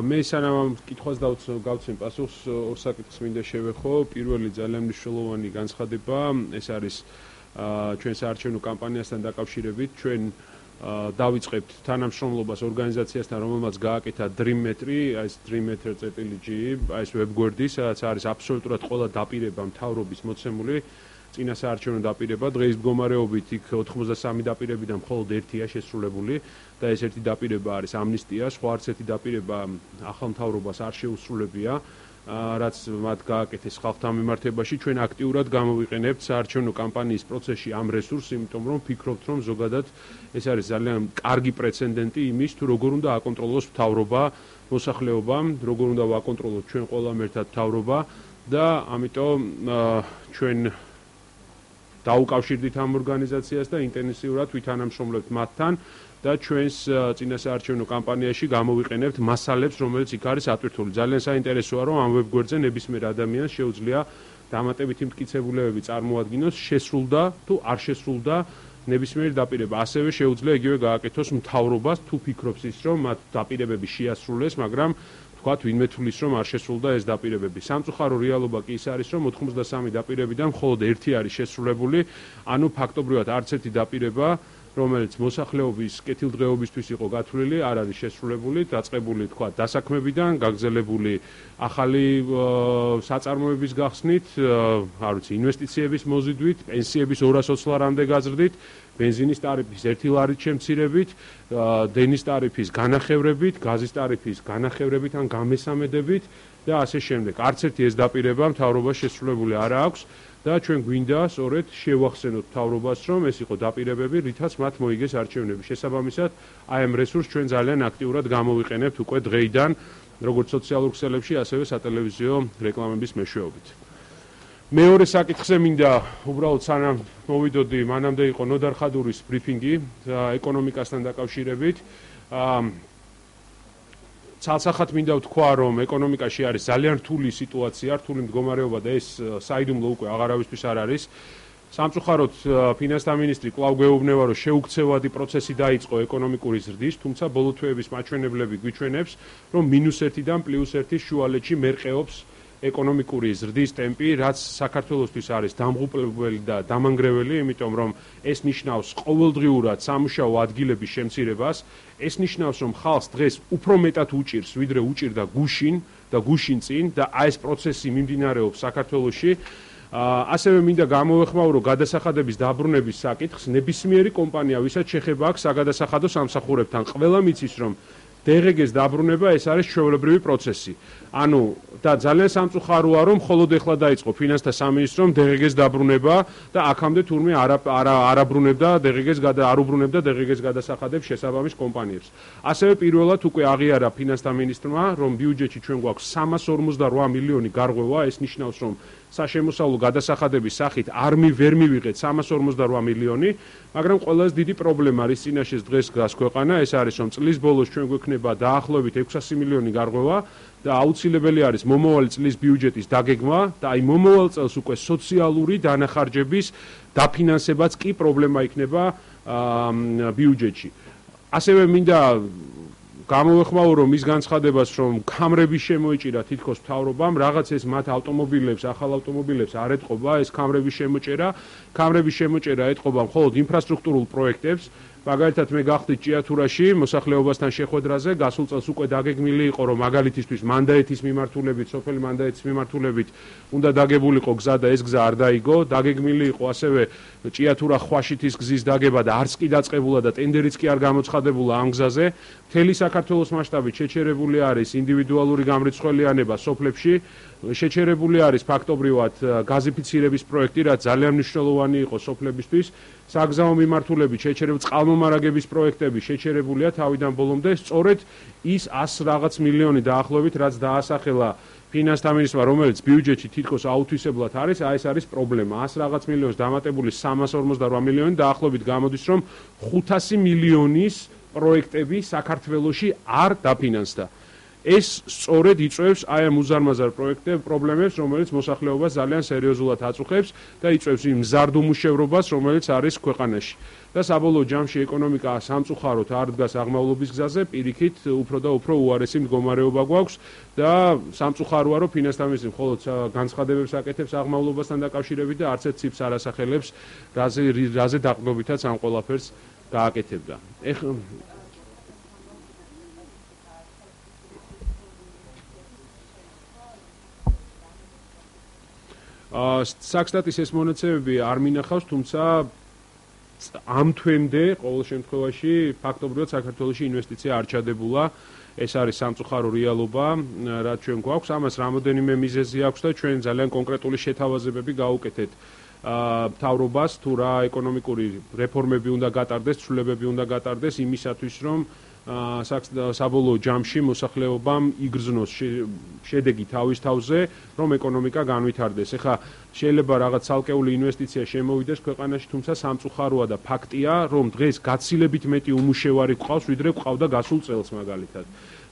მე სანამ ამ კითხვას გავცემ პასუხს, ორ საკითხს მინდა შევეხო. პირველი ძალიან მნიშვნელოვანი განცხადება, ეს არის ჩვენ საარჩევნო კამპანიასთან დაკავშირებით. ჩვენ დავიწყებთ თანამშრომლობას ორგანიზაციასთან, რომელმაც გააკეთა Dream-metri, ეს Dream-meter.gr, ეს ვებგვერდი, სადაც არის აბსოლუტურად ყველა დაპირება მთავრობის მოცემული. წინა საარჩევნო დაპირება დღეის მდგომარეობით იქ 83 დაპირებიდან მხოლოდ ერთია შესრულებული და ეს ერთი დაპირება არის ამნისტია, სხვა არც ერთი დაპირება ახალ მთავრობას არ შეუსრულებია, რაც მათ გააკეთეს ხალხთან მიმართებაში. ჩვენ აქტიურად გამოვიყენებთ საარჩევნო კამპანიის პროცესში ამ რესურსს, იმიტომ რომ ვფიქრობთ, რომ ზოგადად ეს არის ძალიან კარგი პრეცედენტი იმის, თუ როგორ უნდა აკონტროლოს მთავრობა მოსახლეობამ, როგორ უნდა ვაკონტროლოთ ჩვენ ყველამ ერთად მთავრობა და ამიტომ ჩვენ დაუკავშირდით ამ ორგანიზაციას და ინტენსიურად ვითანამშრომლებთ მათთან და ჩვენს წინა საარჩევნო კამპანიაში გამოვიყენებთ მასალებს, რომელიც იქ არის ატვირთული. ძალიან საინტერესოა, რომ ამ ვებგვერდზე ნებისმიერ ადამიანს შეუძლია დამატებითი მტკიცებულებები წარმოადგინოს, შესრულდა თუ არ შესრულდა ნებისმიერი დაპირება. ასევე შეუძლია იგივე გააკეთოს მთავრობას, თუ ფიქრობს ის, რომ მათ დაპირებები შეასრულეს, მაგრამ თქვათ, ვინმე თulis რომ არ შესრულდა ეს დაპირებები. სამწუხარო რეალობა კი ის არის, რომ 83 დაპირებიდან მხოლოდ ერთი არის შესრულებული, ანუ ფაქტობრივად არც ერთი დაპირება, რომელიც მოსახლეობის კეთილდღეობისთვის იყო გათვლილი, არ არის შესრულებული, დაწყებული თქვათ დასაქმებიდან, გაგზელებული ახალი საწარმოების გახსნით, არ ვიცი, ინვესტიციების მოზიდვით, პენსიების 220 ლარამდე გაზრდით, ბენზინის ტარიფის 1 ლარით შემცირებით, დენის ტარიფის განახევრებით, გაზის ტარიფის განახევრებით ან გამესამედებით და ასე შემდეგ. არც ერთი ეს დაპირება მთავრობას შესრულებული არ აქვს და ჩვენ გვინდა სწორედ შევახსენოთ მთავრობას, რომ ეს იყო დაპირებები, რითაც მათ მოიგეს არჩევნები. შესაბამისად, აი ამ რესურსს ჩვენ ძალიან აქტიურად გამოვიყენებთ უკვე დღეიდან, როგორც სოციალურ ქსელებში, ასევე სატელევიზიო რეკლამების მეშვეობით. მეორე საკითხზე მინდა უბრალოდ სანამ მოვიდოდი, მანამდე იყო ნოდარ ხადურის ბრიფინგი ეკონომიკასთან დაკავშირებით. ცალსახად მინდა ვთქვა, რომ ეკონომიკაში არის ძალიან რთული სიტუაცია, რთული მდგომარეობა და ეს საიდუმლო უკვე აღარავისთვის არ არის. სამწუხაროდ ფინანსთა მინისტრი კვლავ გვეუბნება, რომ შეუქცევადი პროცესი დაიწყო ეკონომიკური ზრდის, თუმცა ბოლო თვეების მაჩვენებლები გვიჩვენებს, რომ -1-დან +1-ის შუალედში მერყეობს ეკონომიკური ზრდის ტემპი, რაც საქართველოსთვის არის დამღუპებელი და დამანგრეველი, იმიტომ რომ ეს ნიშნავს ყოველდღიურად სამუშაო ადგილების შემცირებას, ეს ნიშნავს, რომ ხალხს დღეს უფრო მეტად უჭირს, ვიდრე უჭირდა გუშინ და გუშინ წინ და აი ეს პროცესი მიმდინარეობს საქართველოში. ასევე მინდა გამოვეხმაურო გადასახადების დაბრუნების საკითხს. ნებისმიერი კომპანია, ვისაც შეხება აქვს საგადასახადო სამსახურებთან, ყველა მიცის, რომ DRG-ს დაბრუნება ეს არის ჩვეულებრივი პროცესი. ანუ და ძალიან სამწუხაროა, რომ მხოლოდ ეხლა დაიწყო ფინანსთა სამინისტრომ DRG-ს დაბრუნება და აქამდე თურმე არ აბრუნებდა DRG-ს გადასახადებს შესაბამის კომპანიებს. ასევე პირველად უკვე აღიარა ფინანსთა მინისტრმა, რომ ბიუჯეტში ჩვენ გვაქვს 348 მილიონი გარღვევა, ეს ნიშნავს, რომ საშემოსავლო გადასახადების სახით ვერ მივიღეთ 348 მილიონი, მაგრამ ყველაზე დიდი პრობლემა არის წინაშე დღეს დგას ქვეყანა, ეს არის, რომ წლის ბოლოს ჩვენ გვექნება დაახლოებით 600 მილიონი გარღვევა და აუცილებელი არის მომავალი წლის ბიუჯეტის დაგეგმა და აი მომავალ წელს უკვე სოციალური დანახარჯების დაფინანსებაც კი პრობლემა იქნება ბიუჯეტში. ასევე მინდა გამოვეხმაურო მის განცხადებას, რომ ქამრები შემოიჭირა თითქოს მთავრობამ, რაღაც ეს მათ ავტომობილებს, ახალ ავტომობილებს არ ეთყობა ეს ქამრების შემოჭერა ეთყობა მხოლოდ ინფრასტრუქტურულ პროექტებს. მაგალითად მე გავხდით ჭიათურაში მოსახლეობასთან შეხვედრაზე, გასულ წელს უკვე დაგეგმილი იყო, რომ მაგალითისთვის მანდაეთის მიმართულებით, სოფელი მანდაეთის მიმართულებით უნდა დაგებულიყო გზა და ეს გზა არ დაიგო, დაგეგმილი იყო ასევე ჭიათურა-ხვაშეთის გზის დაგება და არც კი დაწყებულა და ტენდერიც კი არ გამოცხადებულა ამ გზაზე. მთელი საქართველოს მასშტაბით შეჩერებული არის ინდივიდუალური გამრიცხველიანება სოფლებში, შეჩერებული არის ფაქტობრივად გაზიფიცირების პროექტი, რაც ძალიან მნიშვნელოვანი იყო სოფლებისთვის საგზაო მიმართულებით შეჩერებული წყალმომარაგების პროექტები შეჩერებულია თავიდან ბოლომდე, სწორედ ის 100 რაღაც მილიონი დაახლოებით, რაც დაასახელა ფინანსთა მინისტრმა, რომელიც ბიუჯეტში თითქოს აუთვისებლად არის, ეს არის პრობლემა. 100 რაღაც მილიონს დამატებული 348 მილიონი დაახლოებით გამოდის, რომ 500 მილიონის პროექტები საქართველოში არ დაფინანსდა. ეს სწორედ იწვევს აი ამ უზარმაზარ პრობლემებს, რომელიც მოსახლეობას ძალიან სერიოზულად აწუხებს და იწვევს იმ მზარდ უმუშევრობას, რომელიც არის ქვეყანაში. და საბოლოო ჯამში ეკონომიკა სამწუხაროდ არ დგას აღმავლობის გზაზე, პირიქით უფრო და უფრო უარესი მდგომარეობა გვაქვს და სამწუხაროა, რომ ფინანსთა მინისტრი მხოლოდ განცხადებებს აკეთებს აღმავლობასთან დაკავშირებით და არც ერთ ციფრს არ ასახელებს, რაზე დაყრდნობითაც ამ ყველაფერს გააკეთებდა. საქსტატის ეს მონაცემები არ მინახავს, თუმცა ამ თვემდე ყოველ შემთხვევაში ფაქტობრივად საქართველოში ინვესტიცია არ ჩადებულა. ეს არის სამწუხარო რეალობა, რაც ჩვენ გვაქვს. ამას რამოდენიმე მიზეზი აქვს და ჩვენ ძალიან კონკრეტული შეთავაზებები გავუკეთეთ მთავრობას, თუ რა ეკონომიკური რეფორმები უნდა გატარდეს, ცვლილებები უნდა გატარდეს იმისათვის, რომ საბოლოო ჯამში მოსახლეობამ იგრძნოს შედეგი თავის თავზე, რომ ეკონომიკა განვითარდეს. ეხლა შეიძლება რაღაც ცალკეული ინვესტიცია შემოვიდეს ქვეყანაში, თუმცა სამწუხაროა და ფაქტია, რომ დღეს გაცილებით მეტი უმუშევარი გვყავს, ვიდრე გვყავდა გასულ წელს მაგალითად.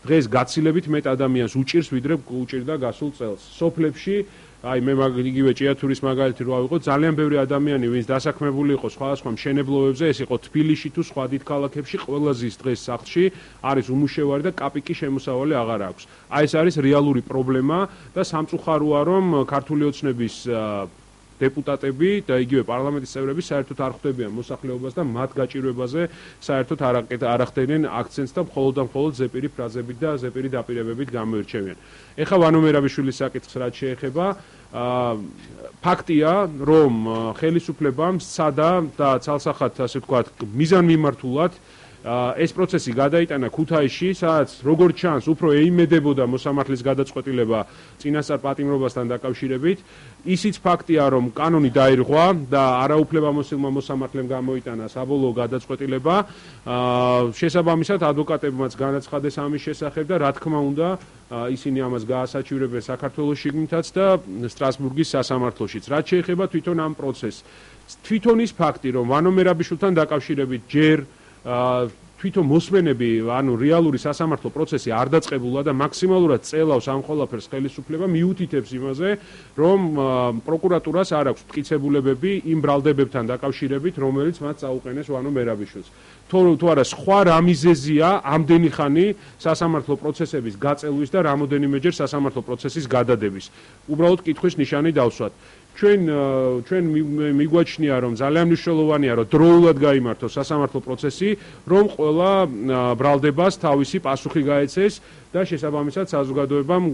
დღეს გაცილებით მეტ ადამიანს უჭირს, ვიდრე უჭირდა გასულ წელს. სოფლებში აი მე იგივე ჭიათურის მაგალითი რო ავიღოთ, ძალიან ბევრი ადამიანი, ვინც დასაქმებული იყო სხვადასხვა მშენებლობებზე, ეს იყო თბილისში თუ სხვა დიდ ქალაქებში, ყველაზე დღეს სახლში არის უმუშევარი და კაპიკი შემოსავალი აღარ აქვს. აი ეს არის რეალური პრობლემა და სამწუხაროა, რომ ქართული ოცნების დეპუტატები და იგივე პარლამენტის წევრები საერთოდ არ ხვდებიან მოსახლეობას და მათ გაჭირვებაზე საერთოდ არ ახდენენ აქცენტს და მხოლოდ ზეპირი ფრაზებით და ზეპირი დაპირებებით გამოირჩევიან. ეხლა ვანო მერაბიშვილის საკითხს რაც შეეხება, ფაქტია, რომ ხელისუფლებამ სცადა და ცალსახად ასე ვთქვათ, მიზანმიმართულად ეს პროცესი გადაიტანა ქუთაისში, სადაც როგორც ჩანს, უფრო ეიმედებოდა მოსამართლის გადაწყვეტილება წინასწარ პატიმრობასთან დაკავშირებით. ისიც ფაქტია, რომ კანონი დაირღვა და არაუფლებამოსილმა მოსამართლემ გამოიტანა საბოლოო გადაწყვეტილება. შესაბამისად, ადვოკატებმაც განაცხადეს ამის შესახებ და რა თქმა უნდა, ისინი ამას გაასაჩივრებენ საქართველოს შიგნითაც და სტრასბურგის სასამართლოშიც. რაც შეეხება თვითონ ამ პროცესს, თვითონ ის ფაქტი, რომ ვანო მერაბიშვილთან დაკავშირებით ჯერ თვითონ მოსმენები, ანუ რეალური სასამართლო პროცესი არ დაწყებულა და მაქსიმალურად წელავს ამ ყველაფერს ხელისუფლება, მიუთითებს იმაზე, რომ პროკურატურას არ აქვს მტკიცებულებები იმ ბრალდებებთან დაკავშირებით, რომელიც მათ წაუყენეს ვანო მერაბიშვილს. თუ არა სხვა რა მიზეზია ამდენი ხანი სასამართლო პროცესების გაწელვის და რამოდენიმეჯერ სასამართლო პროცესის გადადების. უბრალოდ კითხვის ნიშანი დავსვათ. ჩვენ მიგვაჩნია, რომ ძალიან მნიშვნელოვანია, რომ დროულად გაიმართოს სასამართლო პროცესი, რომ ყველა ბრალდებას თავისი პასუხი გაეცეს და შესაბამისად საზოგადოებამ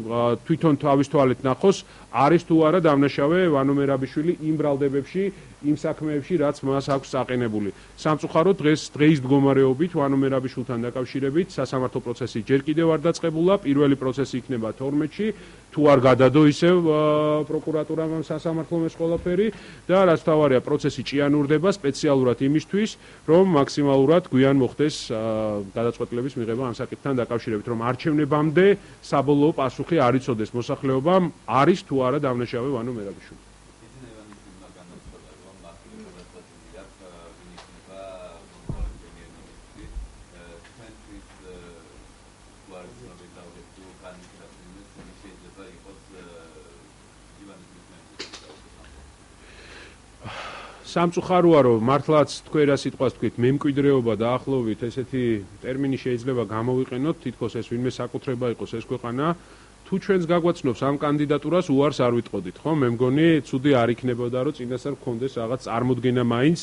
თვითონ თავის თვალით ნახოს, არის თუ არა დამნაშავე ვანო მერაბიშვილი იმ ბრალდებებში, იმ საქმეებში, რაც მას აქვს წაყენებული. სამწუხაროდ დღის მდგომარეობით ვანო მერაბიშვილთან დაკავშირებით სასამართლო პროცესი ჯერ კიდევ არ დაწყებულა, პირველი პროცესი იქნება 12-ში, თუ არ გადადო ისევ პროკურატურამ სასამართლომ ეს ყველაფერი და რაც თავარია პროცესი ჭიანურდება სპეციალურად იმისთვის, რომ მაქსიმალურად გვიან მოხდეს გადაწყვეტილების მიღება ამ საკითხთან დაკავშირებით, რომ არჩევნებამდე საბოლოო პასუხი არ იცოდეს მოსახლეობამ, არის თუ არა დამნაშავე ვანო მერაბიშვილი. სამწუხაროა, რომ მართლაც თქვენ რა სიტყვას თქვით, მემკვიდრეობა დაახლოებით ესეთი ტერმინი შეიძლება გამოვიყენოთ, თითქოს ეს ვინმე საკუთრება იყოს ეს ქვეყანა. თუ ჩვენს გაგვაცნობს ამ კანდიდატურას, უარს არ ვიტყოდით, ხო? მე მგონი, ცუდი არ იქნებოდა, რომ წინასწარ გქონდეს რაღაც წარმოდგენა მაინც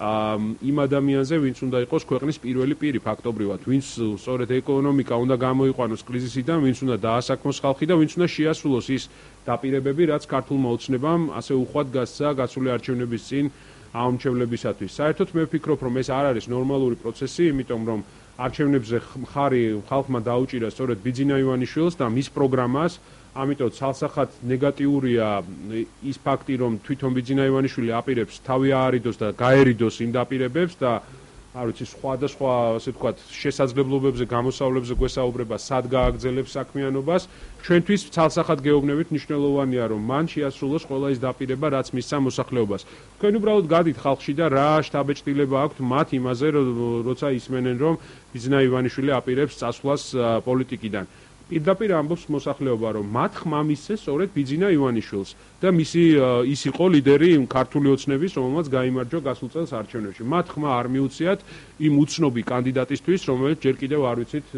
იმ ადამიანზე, ვინც უნდა იყოს ქვეყნის პირველი პირი ფაქტობრივად, ვინც სწორედ ეკონომიკა უნდა გამოიყვანოს კრიზისიდან, ვინც უნდა დაასაქმოს ხალხი და ვინც უნდა შეასრულოს ის დაპირებები, რაც ქართულმა ოცნებამ ასე უხვად გასცა გასული არჩევნების წინ აუმჩევლებისათვის. საერთოდ მე ვფიქრობ, რომ ეს არ არის ნორმალური პროცესი, იმიტომ რომ არჩევნებზე მხარი ხალხმა დაუჭირა სწორედ ბიძინა ივანიშვილს და მის პროგრამას, ამიტომ ცალსახად ნეგატიურია ის ფაქტი, რომ თვითონ ბიძინა ივანიშვილი აპირებს თავი აარიდოს და გაერიდოს იმ დაპირებებს და არ ვიცი, სხვადასხვა, ასე ვთქვათ, შესაძლებლობებზე, გამოსავლებზე გვესაუბრება, სად გააგრძელებს საქმიანობას. ჩვენთვის ცალსახად გეუბნებით მნიშვნელოვანია, რომ მან შეასრულოს ყველა ის დაპირება, რაც მისცა მოსახლეობას. თქვენ უბრალოდ გადით ხალხში და რა შთაბეჭდილება აქვთ მათ იმაზე, როცა ისმენენ, რომ ბიძინა ივანიშვილი აპირებს წასვლას პოლიტიკიდან. პირდაპირ ამბობს მოსახლეობა, რომ მათ ხმა მისცეს სწორედ ბიძინა ივანიშვილს და ის იყო ლიდერი ქართული ოცნების, რომელმაც გაიმარჯვა გასულ წელს არჩევნებში. მათ ხმა არ მიუციათ იმ უცნობი კანდიდატისთვის, რომელიც ჯერ კიდევ არ ვიცით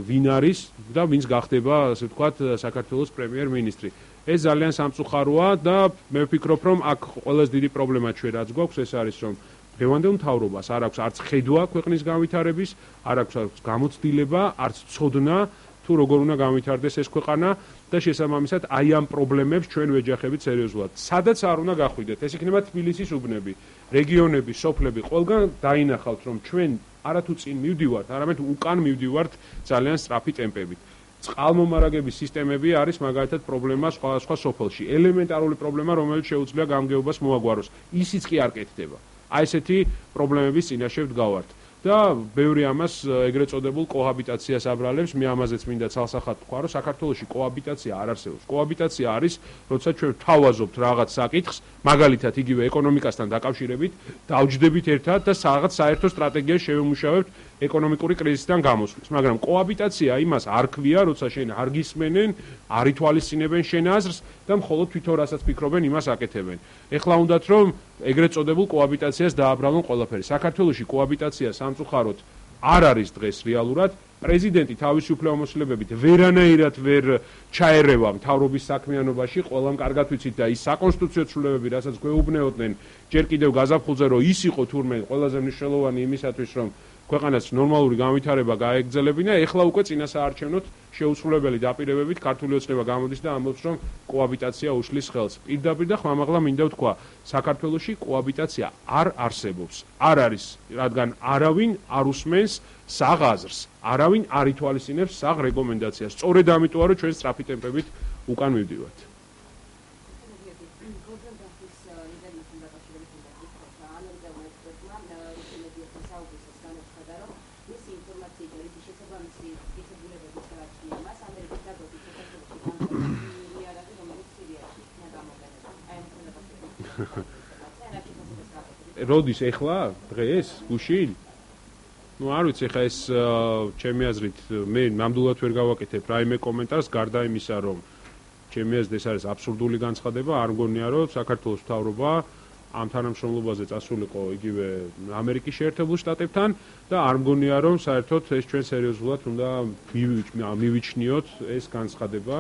ვინ არის და ვინც გახდება, ასე ვთქვათ, საქართველოს პრემიერ-მინისტრი. ეს ძალიან სამწუხაროა და მე ვფიქრობ, რომ აქ ყველაზე დიდი პრობლემა ჩვენ რაც გვაქვს, ეს არის, რომ დღევანდელ მთავრობას არ აქვს არც ხედვა ქვეყნის განვითარების, არ აქვს გამოცდილება, არც ცოდნა თუ როგორ უნდა განვითარდეს ეს ქვეყანა და შესაბამისად აი ამ პრობლემებს ჩვენ ვეჯახებით სერიოზულად. სადაც არ უნდა გახვიდეთ, ეს იქნება თბილისის უბნები, რეგიონები, სოფლები, ყველგან დაინახავთ, რომ ჩვენ არათუ წინ მივდივართ, არამედ უკან მივდივართ ძალიან სწრაფი ტემპებით. წყალმომარაგების სისტემები არის მაგალითად პრობლემა სხვადასხვა სოფელში. ელემენტარული პრობლემა, რომელიც შეუძლია გამგეობას მოაგვაროს. ისიც კი არ კეთდება. აი ესეთი პრობლემების წინაშე ვდგავართ და ბევრი ამას ეგრეთ წოდებულ კოჰაბიტაციას აბრალებს. მე ამაზეც მინდა ცალსახად თქვა, რომ საქართველოში კოჰაბიტაცია არ არსებობს. კოჰაბიტაცია არის, როცა ჩვენ ვთავაზობთ რაღაც საკითხს, მაგალითად იგივე ეკონომიკასთან დაკავშირებით, დავჯდებით ერთად და რაღაც საერთო სტრატეგიას შევემუშავებთ ეკონომიკური კრიზისიდან გამოსვლის. მაგრამ კოჰაბიტაცია იმას არ ქვია, როცა შენ არ გისმენენ, არ ითვალისწინებენ შენ აზრს და მხოლოდ თვითონ რასაც ფიქრობენ, იმას აკეთებენ. ეხლა უნდათ რომ ეგრეთ წოდებულ კოჰაბიტაციას დააბრალონ ყველაფერი. საქართველოში კოჰაბიტაცია სამწუხაროდ არ არის დღეს რეალურად. პრეზიდენტი თავისი უფლებამოსილებებით ვერანაირად ვერ ჩაერევა მთავრობის საქმიანობაში, ყველამ კარგად ვიცით და ის საკონსტიტუციო ცვლილებები, რასაც გვეუბნეოდნენ ჯერ კიდევ გაზაფხულზე, რომ ის იყო თურმე ყველაზე მნიშვნელოვანი იმისათვის, რომ ქვეყანას ნორმალური განვითარება გაეგრძელებინა, ეხლა უკვე წინასაარჩევნოდ შეუსრულებელი დაპირებებით ქართული ოცნება გამოდის და ამბობს, რომ კოჰაბიტაცია უშლის ხელს. პირდაპირ და ხმამაღლა მინდა ვთქვა, საქართველოში კოჰაბიტაცია არ არსებობს. არ არის, რადგან არავინ არ უსმენს საღ აზრს, არავინ არ ითვალისწინებს საღ რეკომენდაციას. სწორედ ამიტოა, რომ ჩვენ სწრაფი ტემპებით უკან მივდივართ. როდის ეხლა დღეს გუშინ? ნუ არ ვიცი, ეხლა ეს ჩემი აზრით მე ნამდვილად ვერ გავაკეთებ რაიმე კომენტარს, გარდა იმისა, რომ ჩემი აზრით ეს არის აბსურდული განცხადება, არ მგონია, რომ საქართველოს მთავრობა ამ თანამშრომლობაზე წასულიყო იგივე ამერიკის შეერთებულ შტატებთან და არ მგონია, რომ საერთოდ ეს ჩვენ სერიოზულად უნდა მივიჩნიოთ ეს განცხადება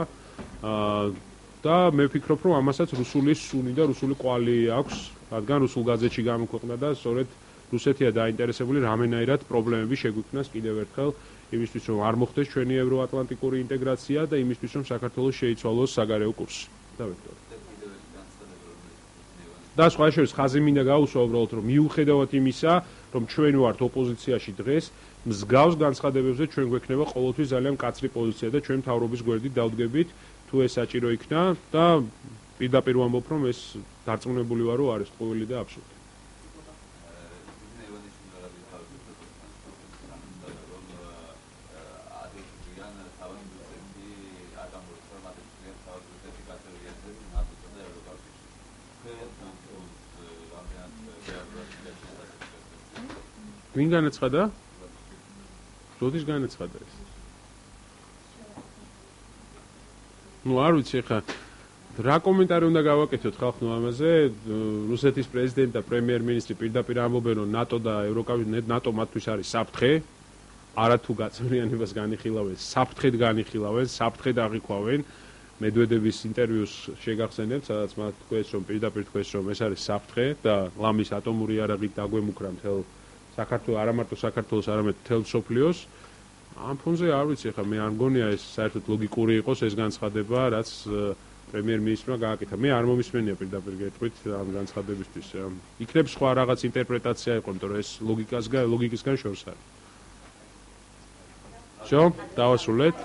და მე ვფიქრობ, რომ ამასაც რუსული სუნი და რუსული კვალი აქვს, რადგან რუსულ გაზეთში გამოქვეყნდა და სწორედ რუსეთია დაინტერესებული რამენაირად პრობლემები შეგვიქმნას კიდევ ერთხელ იმისთვის, რომ არ მოხდეს ჩვენი ევროატლანტიკური ინტეგრაცია და იმისთვის, რომ საქართველოს შეიცვალოს საგარეო კურსი. და სხვა შორის ხაზი მინდა გაუსვა უბრალოდ, რომ მიუხედავად იმისა, რომ ჩვენ ვართ ოპოზიციაში დღეს, მსგავს განცხადებებზე ჩვენ გვექნება ყოველთვის ძალიან მკაცრი პოზიცია და ჩვენ მთავრობის გვერდით დავდგებით, თუ ეს საჭირო იქნა და პირდაპირ ვამბობ, რომ ეს დარწმუნებული ვარ, რომ არის ყოველი და აბსოლუტური. ვინ განაცხადა? როდის განაცხადა ეს? ნუ არ ვიცი ხა რა კომენტარი უნდა გავაკეთოთ ხალხო ამაზე? რუსეთის პრეზიდენტი და პრემიერ-მინისტრი პირდაპირ ამბობენ, რომ ნატო და ევროკავშირი ნატო მათთვის არის საფრთხე, არათუ გაწევრიანებას განიხილავენ, საფრთხედ განიხილავენ, საფრთხედ აღიქვავენ. მედვედევის ინტერვიუს შეგახსენებთ, სადაც მათ თქვეს, რომ პირდაპირ თქვეს, რომ ეს არის საფრთხე და ლამის ატომური იარაღით დაგვემუქრა მთელ საქართველოს, არა მარტო საქართველოს, არამედ მთელ მსოფლიოს. ამ ფონზე არ ვიცი, ხა მე არ მგონია ეს საერთოდ ლოგიკური იყოს ეს განცხადება, რაც პრემიერ-მინისტრმა გააკეთა. მე არ მომისმენია პირდაპირ გეტყვით ამ განცხადებისთვის. იქნებ სხვა რაღაც ინტერპრეტაცია იყო, იმიტომ რომ ეს ლოგიკისგან შორს არის. შო, დავასრულეთ.